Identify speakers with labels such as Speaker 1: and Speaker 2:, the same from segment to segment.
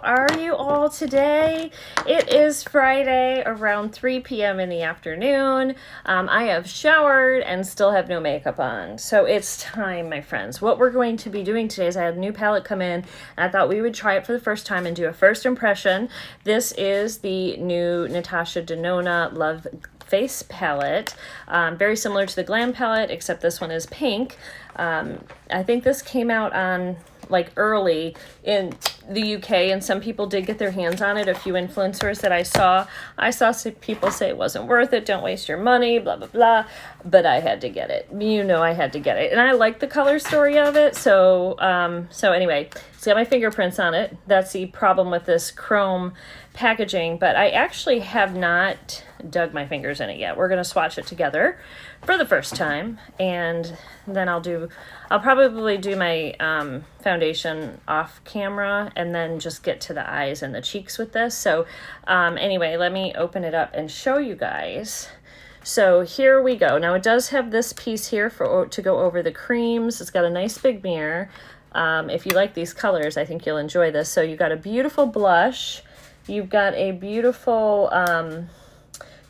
Speaker 1: How are you all today? It is Friday around 3 p.m. in the afternoon. I have showered and still have no makeup on. So it's time, my friends. What we're going to be doing today is I had a new palette come in, and I thought we would try it for the first time and do a first impression. This is the new Natasha Denona Love Face palette, very similar to the Glam palette, except this one is pink. I think this came out on like early in the UK, and some people did get their hands on it. A few influencers that I saw some people say it wasn't worth it, don't waste your money, blah blah blah, but I had to get it. You know, I had to get it, and I like the color story of it. So anyway, it's got my fingerprints on it. That's the problem with this chrome packaging, but I actually have not dug my fingers in it yet. We're going to swatch it together for the first time, and then I'll probably do my foundation off camera and then just get to the eyes and the cheeks with this. So anyway, let me open it up and show you guys. So here we go. Now it does have this piece here to go over the creams. It's got a nice big mirror. If you like these colors, I think you'll enjoy this. So you've got a beautiful blush. You've got a beautiful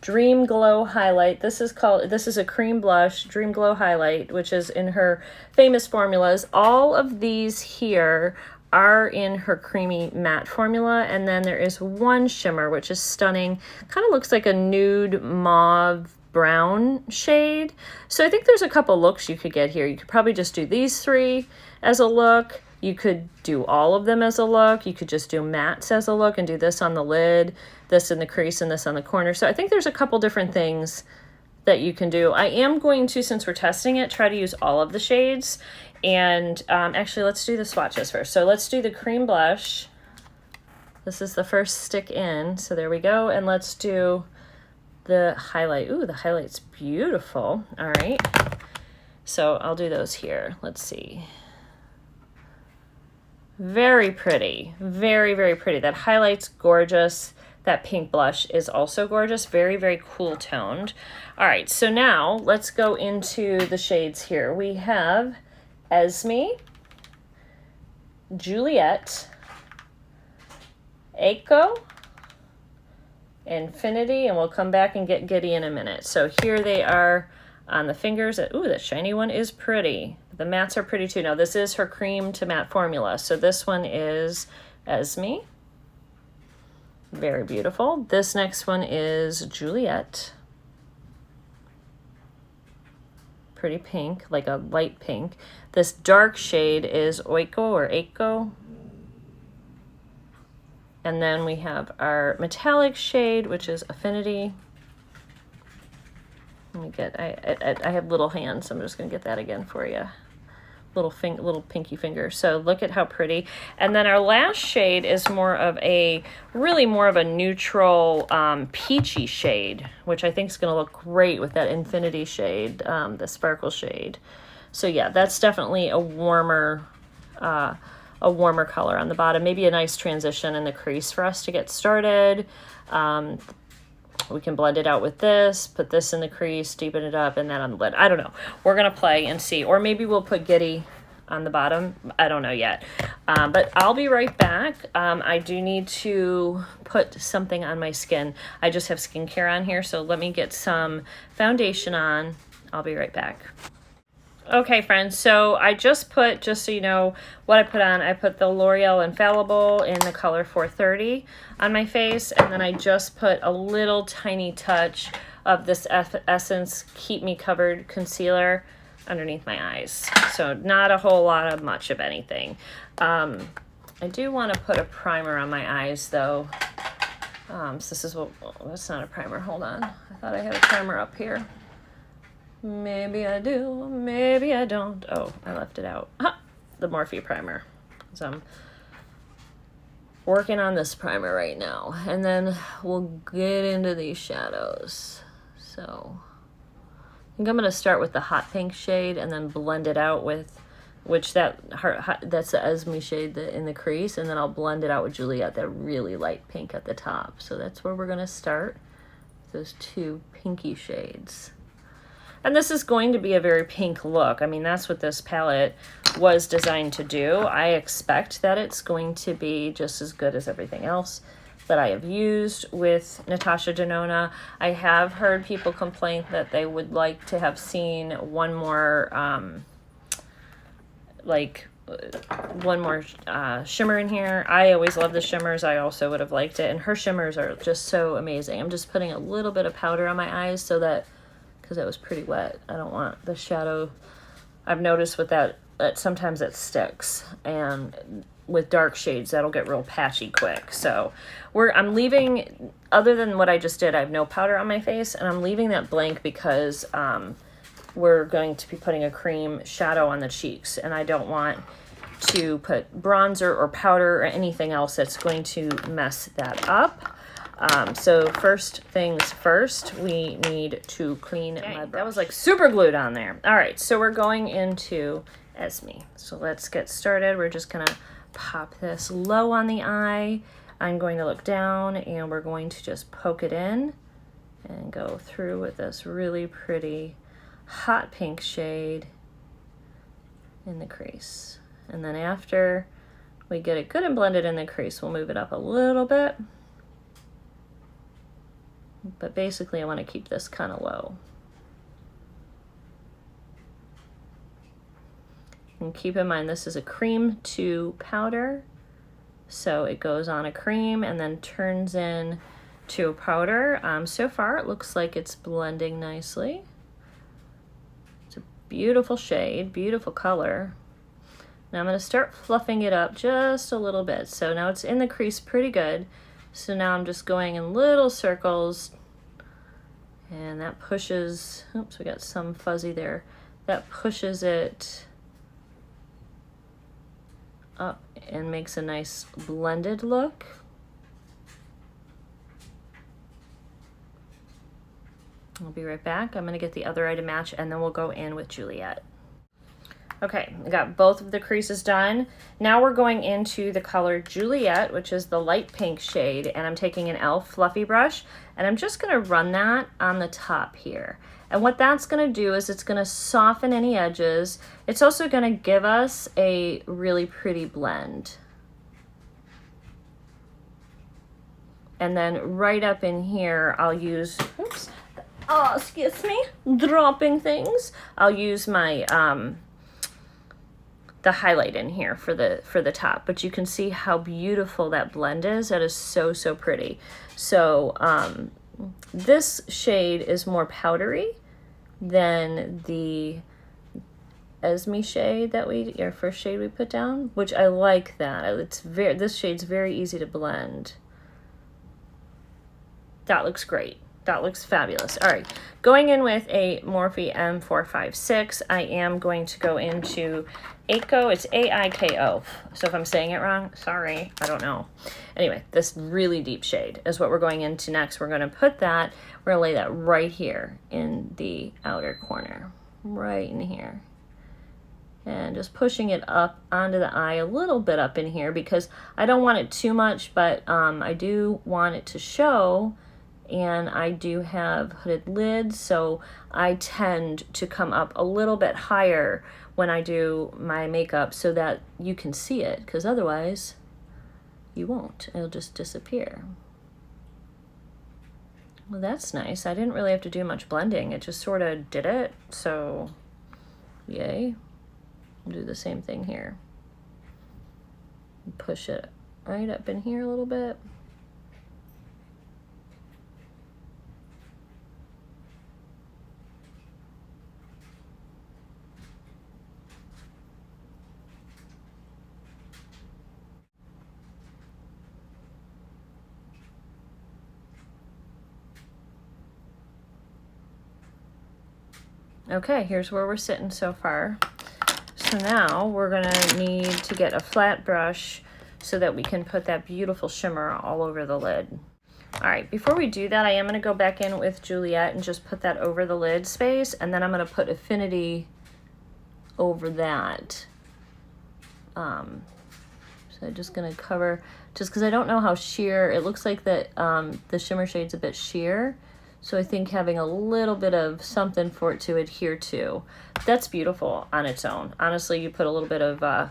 Speaker 1: Dream Glow highlight. This is a cream blush, Dream Glow highlight, which is in her famous formulas. All of these here are in her creamy matte formula, and then there is one shimmer, which is stunning. Kind of looks like a nude mauve brown shade. So I think there's a couple looks you could get here. You could probably just do these three as a look. You could do all of them as a look. You could just do mattes as a look and do this on the lid, this in the crease, and this on the corner. So I think there's a couple different things that you can do. I am going to, since we're testing it, try to use all of the shades. And actually, let's do the swatches first. So let's do the cream blush. This is the first stick in. So there we go. And let's do the highlight. Ooh, the highlight's beautiful. All right. So I'll do those here. Let's see. Very pretty, very, very pretty. That highlight's gorgeous. That pink blush is also gorgeous. Very, very cool toned. All right, so now let's go into the shades here. We have Esme, Juliet, Echo, Infinity, and we'll come back and get Giddy in a minute. So here they are on the fingers. Ooh, the shiny one is pretty. The mattes are pretty too. Now this is her cream to matte formula. So this one is Esme. Very beautiful. This next one is Juliet. Pretty pink, like a light pink. This dark shade is Echo. And then we have our metallic shade, which is Affinity. Let me get, I have little hands, so I'm just gonna get that again for you. Little pinky finger. So look at how pretty. And then our last shade is really more of a neutral peachy shade, which I think is gonna look great with that Infinity shade, the sparkle shade. So yeah, that's definitely a warmer color on the bottom. Maybe a nice transition in the crease for us to get started. We can blend it out with this, put this in the crease, deepen it up, and then on the lid. I don't know. We're going to play and see. Or maybe we'll put Giddy on the bottom. I don't know yet. But I'll be right back. I do need to put something on my skin. I just have skincare on here, so let me get some foundation on. I'll be right back. Okay, friends, so I just so you know what I put on, I put the L'Oreal Infallible in the color 430 on my face, and then I just put a little tiny touch of this Essence Keep Me Covered concealer underneath my eyes. So not a whole lot of much of anything. I do want to put a primer on my eyes, though. So this is that's not a primer. Hold on. I thought I had a primer up here. Maybe I do, maybe I don't. Oh, I left it out. The Morphe primer. So I'm working on this primer right now. And then we'll get into these shadows. So I think I'm going to start with the hot pink shade and then blend it out with, that's the Esme shade in the crease. And then I'll blend it out with Juliet, that really light pink at the top. So that's where we're going to start. Those two pinky shades. And this is going to be a very pink look. I mean, that's what this palette was designed to do. I expect that it's going to be just as good as everything else that I have used with Natasha Denona. I have heard people complain that they would like to have seen one more shimmer in here. I always love the shimmers. I also would have liked it, and her shimmers are just so amazing. I'm just putting a little bit of powder on my eyes so that, because it was pretty wet, I don't want the shadow. I've noticed with that sometimes it sticks, and with dark shades that'll get real patchy quick. So I'm leaving, other than what I just did, I have no powder on my face, and I'm leaving that blank because we're going to be putting a cream shadow on the cheeks, and I don't want to put bronzer or powder or anything else that's going to mess that up. So first things first, we need to clean my brush. That was like super glued on there. All right, so we're going into Esme. So let's get started. We're just gonna pop this low on the eye. I'm going to look down, and we're going to just poke it in and go through with this really pretty hot pink shade in the crease. And then after we get it good and blended in the crease, we'll move it up a little bit. But basically I want to keep this kind of low. And keep in mind this is a cream to powder, so it goes on a cream and then turns in to a powder. So far it looks like it's blending nicely. It's a beautiful shade, beautiful color. Now I'm going to start fluffing it up just a little bit. So now it's in the crease pretty good. So now I'm just going in little circles, and that pushes, oops, we got some fuzzy there. That pushes it up and makes a nice blended look. I'll be right back. I'm going to get the other eye to match, and then we'll go in with Juliet. Okay, I got both of the creases done. Now we're going into the color Juliet, which is the light pink shade, and I'm taking an e.l.f. fluffy brush, and I'm just gonna run that on the top here. And what that's gonna do is it's gonna soften any edges. It's also gonna give us a really pretty blend. And then right up in here, I'll use, oops, oh, excuse me, dropping things. I'll use my, the highlight in here for the top, but you can see how beautiful that blend is. That is so, so pretty. So this shade is more powdery than the Esme shade that our first shade we put down, which I like that. This shade's very easy to blend. That looks great. That looks fabulous. All right, going in with a Morphe M456, I am going to go into Aiko. It's A-I-K-O. So if I'm saying it wrong, sorry, I don't know. Anyway, this really deep shade is what we're going into next. We're gonna put that, we're gonna lay that right here in the outer corner, right in here. And just pushing it up onto the eye, a little bit up in here, because I don't want it too much, but I do want it to show. And I do have hooded lids, so I tend to come up a little bit higher when I do my makeup so that you can see it, because otherwise you won't. It'll just disappear. Well, that's nice. I didn't really have to do much blending. It just sort of did it, so yay. I'll do the same thing here. Push it right up in here a little bit. Okay, here's where we're sitting so far. So now we're gonna need to get a flat brush so that we can put that beautiful shimmer all over the lid. All right, before we do that, I am gonna go back in with Juliet and just put that over the lid space, and then I'm gonna put Affinity over that. So I'm just gonna cover, just because I don't know how sheer, it looks like that the shimmer shade's a bit sheer. So I think having a little bit of something for it to adhere to, that's beautiful on its own. Honestly, you put a little bit of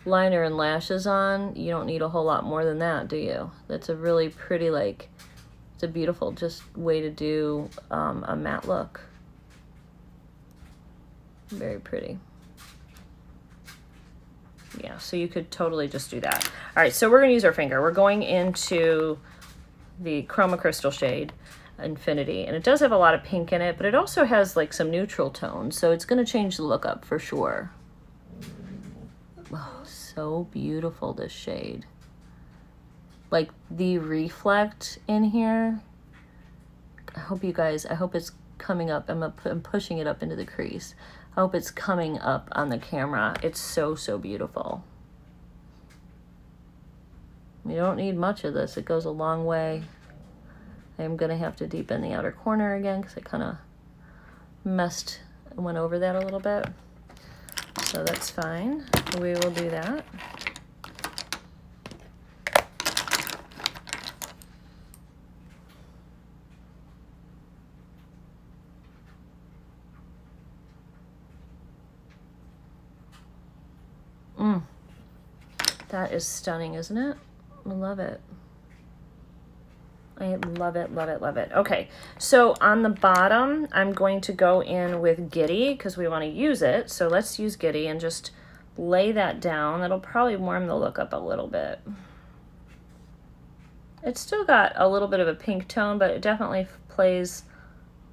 Speaker 1: liner and lashes on, you don't need a whole lot more than that, do you? That's a really pretty, like, it's a beautiful just way to do a matte look. Very pretty. Yeah, so you could totally just do that. All right, so we're gonna use our finger. We're going into the Chroma Crystal shade, Infinity, and it does have a lot of pink in it, but it also has like some neutral tones, so it's gonna change the look up for sure. Oh, so beautiful, this shade. Like the reflect in here, I hope you guys, I hope it's coming up. I'm pushing it up into the crease. I hope it's coming up on the camera. It's so, so beautiful. You don't need much of this. It goes a long way. I'm gonna have to deepen the outer corner again because I kind of went over that a little bit. So that's fine. We will do that. That is stunning, isn't it? I love it. I love it, love it, love it. Okay, so on the bottom, I'm going to go in with Giddy because we want to use it. So let's use Giddy and just lay that down. That'll probably warm the look up a little bit. It's still got a little bit of a pink tone, but it definitely plays,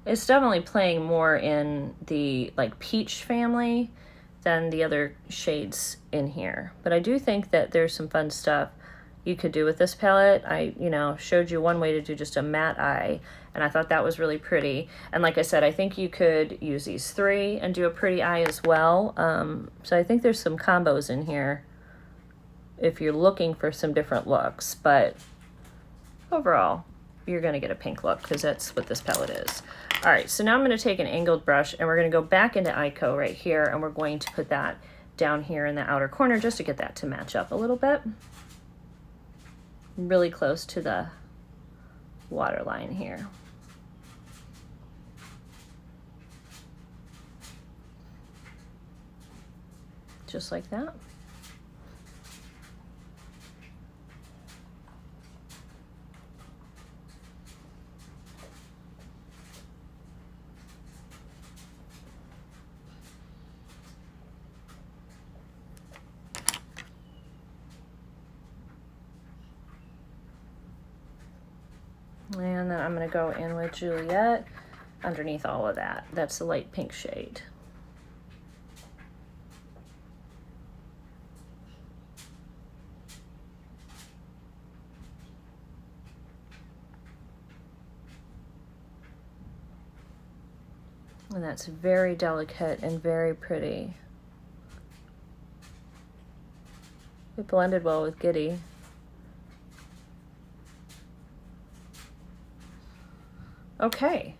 Speaker 1: it's definitely playing more in the like peach family than the other shades in here. But I do think that there's some fun stuff you could do with this palette. I, showed you one way to do just a matte eye, and I thought that was really pretty. And like I said, I think you could use these three and do a pretty eye as well. So I think there's some combos in here if you're looking for some different looks, but overall, you're gonna get a pink look because that's what this palette is. All right, so now I'm gonna take an angled brush and we're gonna go back into Ico right here, and we're going to put that down here in the outer corner just to get that to match up a little bit. Really close to the waterline here. Just like that. And then I'm going to go in with Juliet underneath all of that. That's the light pink shade. And that's very delicate and very pretty. It blended well with Giddy. Okay,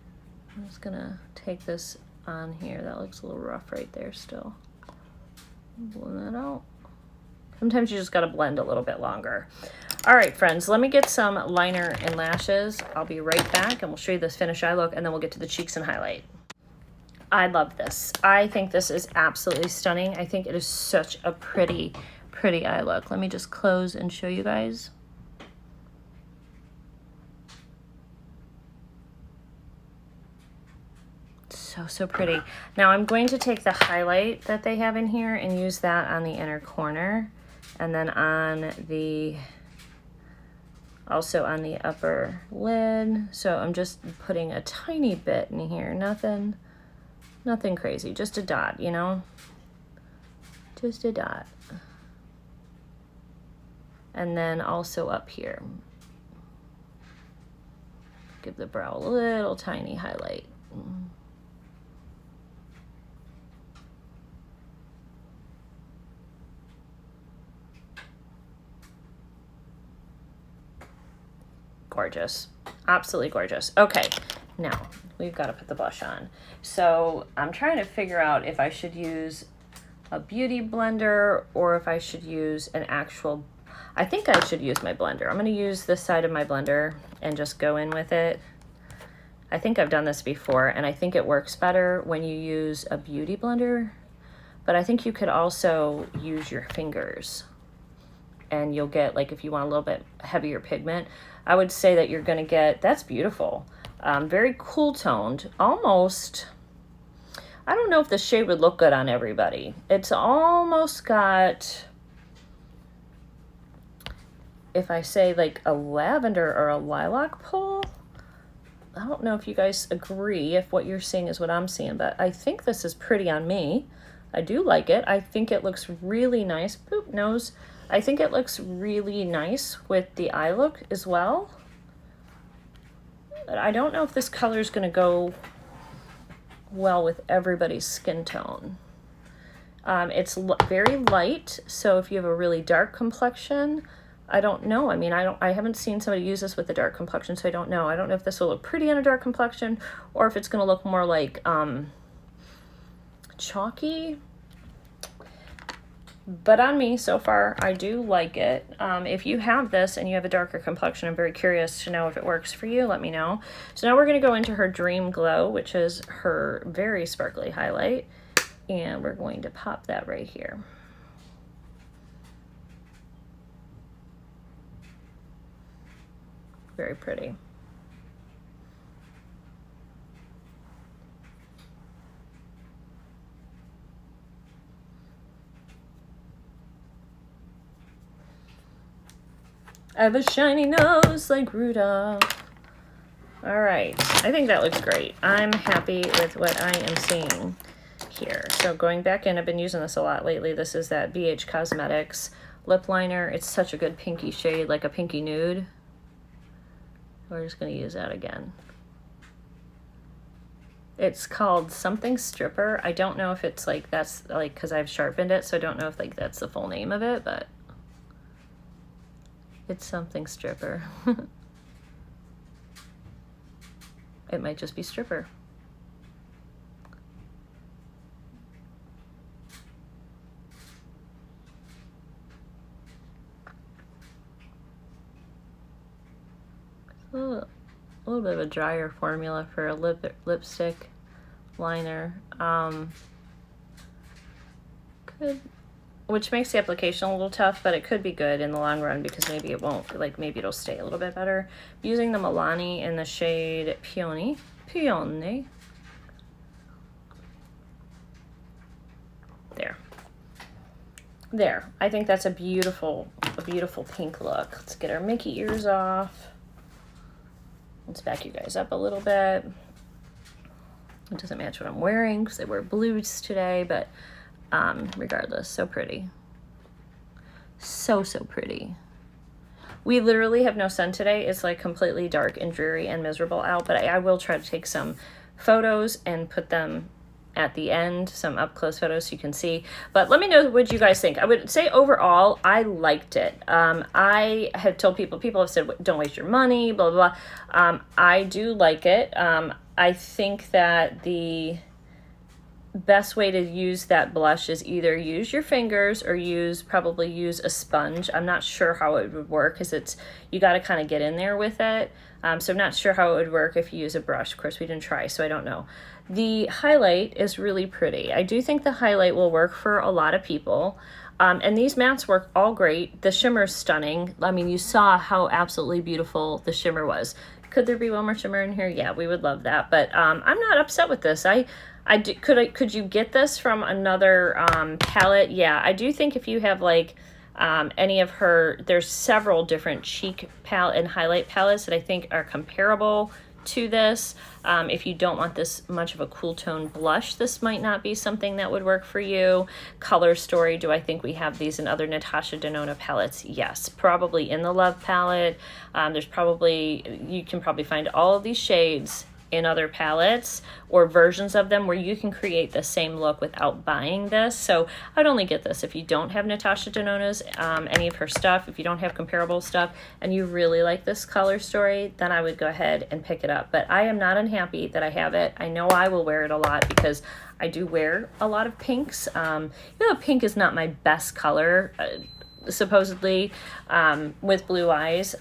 Speaker 1: I'm just gonna take this on here. That looks a little rough right there still. Blend that out. Sometimes you just gotta blend a little bit longer. All right, friends, let me get some liner and lashes. I'll be right back and we'll show you this finished eye look, and then we'll get to the cheeks and highlight. I love this. I think this is absolutely stunning. I think it is such a pretty, pretty eye look. Let me just close and show you guys. So pretty. Now I'm going to take the highlight that they have in here and use that on the inner corner, and then on the, also on the upper lid. So I'm just putting a tiny bit in here, nothing crazy, just a dot, just a dot. And then also up here, give the brow a little tiny highlight. Gorgeous, absolutely gorgeous. Okay, now we've got to put the blush on. So I'm trying to figure out if I should use a beauty blender or if I should use an actual, I think I should use my blender. I'm going to use this side of my blender and just go in with it. I think I've done this before, and I think it works better when you use a beauty blender, but I think you could also use your fingers, and you'll get, like, if you want a little bit heavier pigment, I would say that you're going to get, that's beautiful. Very cool toned, almost, I don't know if the shade would look good on everybody. It's almost got, if I say like a lavender or a lilac pull, I don't know if you guys agree if what you're seeing is what I'm seeing, but I think this is pretty on me. I do like it. I think it looks really nice. Boop, nose. I think it looks really nice with the eye look as well. But I don't know if this color is going to go well with everybody's skin tone. It's very light, so if you have a really dark complexion, I don't know. I mean, I haven't seen somebody use this with a dark complexion, so I don't know. I don't know if this will look pretty on a dark complexion or if it's going to look more like chalky. But on me, so far, I do like it. If you have this and you have a darker complexion, I'm very curious to know if it works for you. Let me know. So now we're going to go into her Dream Glow, which is her very sparkly highlight. And we're going to pop that right here. Very pretty. I have a shiny nose like Rudolph. All right, I think that looks great. I'm happy with what I am seeing here. So going back in, I've been using this a lot lately. This is that BH Cosmetics lip liner. It's such a good pinky shade, like a pinky nude. We're just gonna use that again. It's called something Stripper. I don't know if it's like, that's like, because I've sharpened it, so I don't know if like that's the full name of it, but it's something Stripper. It might just be Stripper. A little bit of a drier formula for a lipstick liner. Which makes the application a little tough, but it could be good in the long run because maybe it won't, like maybe it'll stay a little bit better. Using the Milani in the shade Peony. Peony. There. I think that's a beautiful pink look. Let's get our Mickey ears off. Let's back you guys up a little bit. It doesn't match what I'm wearing because I wear blues today, but regardless, so pretty. So pretty. We literally have no sun today. It's like completely dark and dreary and miserable out, but I will try to take some photos and put them at the end, some up close photos so you can see. But let me know what you guys think. I would say overall, I liked it. I had told people have said, don't waste your money, blah, blah, blah. I do like it. I think that the best way to use that blush is either use your fingers or probably use a sponge. I'm not sure how it would work because you got to kind of get in there with it. So I'm not sure how it would work if you use a brush. Of course, we didn't try, so I don't know. The highlight is really pretty. I do think the highlight will work for a lot of people. And these mattes work all great. The shimmer is stunning. I mean, you saw how absolutely beautiful the shimmer was. Could there be one more shimmer in here? Yeah, we would love that. But I'm not upset with this. Could you get this from another palette? Yeah, I do think if you have like any of her, there's several different cheek palette and highlight palettes that I think are comparable to this. If you don't want this much of a cool tone blush, this might not be something that would work for you. Color Story, do I think we have these in other Natasha Denona palettes? Yes, probably in the Love palette. You can probably find all of these shades in other palettes or versions of them where you can create the same look without buying this. So I'd only get this if you don't have Natasha Denona's, any of her stuff. If you don't have comparable stuff and you really like this Color Story, then I would go ahead and pick it up. But I am not unhappy that I have it. I know I will wear it a lot because I do wear a lot of pinks. Pink is not my best color, supposedly, with blue eyes.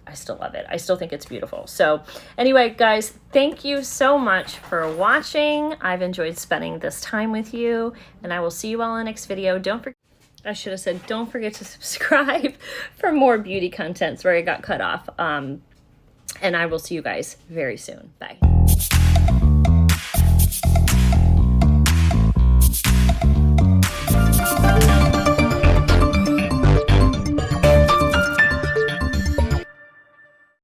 Speaker 1: I still love it. I still think it's beautiful. So anyway, guys, thank you so much for watching. I've enjoyed spending this time with you, and I will see you all in the next video. Don't forget, I should have said, don't forget to subscribe for more beauty content. Sorry I got cut off. And I will see you guys very soon. Bye.